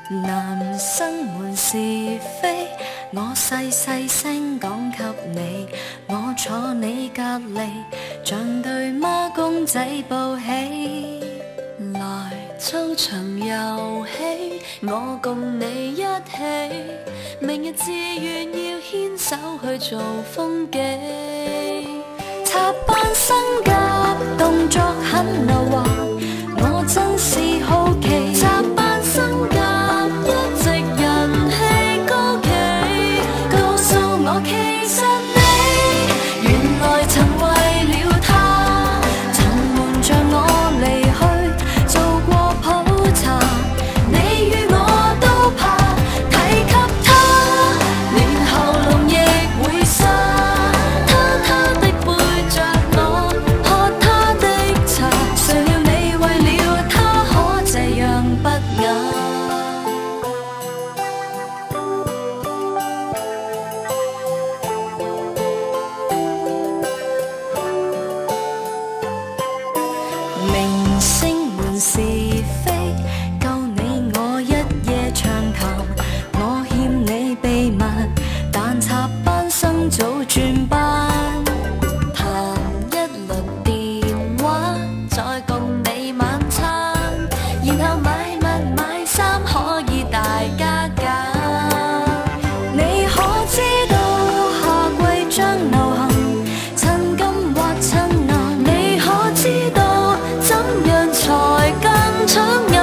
男生們是非，我細細聲講給你，我坐你隔離，像對孖公仔抱起，來操場遊戲，我共你一起，明日志願要牽手去做風紀，插班生甲動作很流滑，我真是好奇，插班生甲一直人氣高企，告訴我其實你原來曾為了他，曾瞞着我離去做過普查，你與我都怕提及他，連喉嚨亦會沙，他的背着我喝他的茶，誰料你為了他可這樣不雅。明星們是非，夠你我一夜長談，我欠你秘密，但插班生早轉班，談一輪電話，再共你晚餐，然後買襪買衫可以大家揀。你可知道夏季將流行襯金或襯男？你可知道怎樣才更搶眼？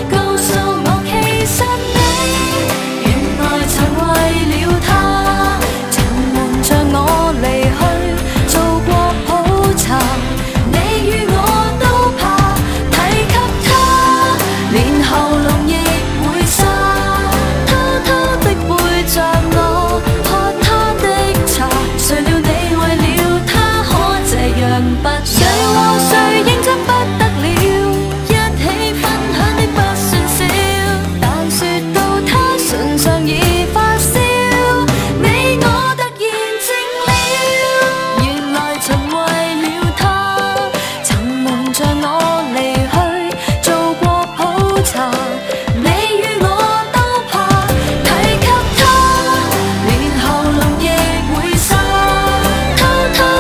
告訴我其實你原來曾為了他，曾瞞着我離去做過普查，你與我都怕提及他，連喉嚨亦會沙，他的背着我喝他的茶，誰料你為了他可這樣不雅？誰和誰認真不得了，一起分享的不算少，但說到他唇上已發燒，你我突然靜了，原來曾為了他，曾瞞着我離去做過普查，你與我都怕提及他，連喉嚨亦會沙，他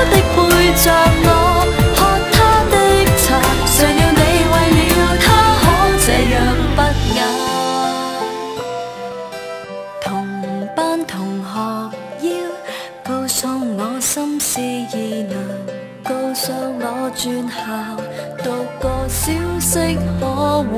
的背着我喝他的茶，誰料你為了他可這樣不雅？同班同學要告訴我心事意能，告訴我轉校讀個消息可會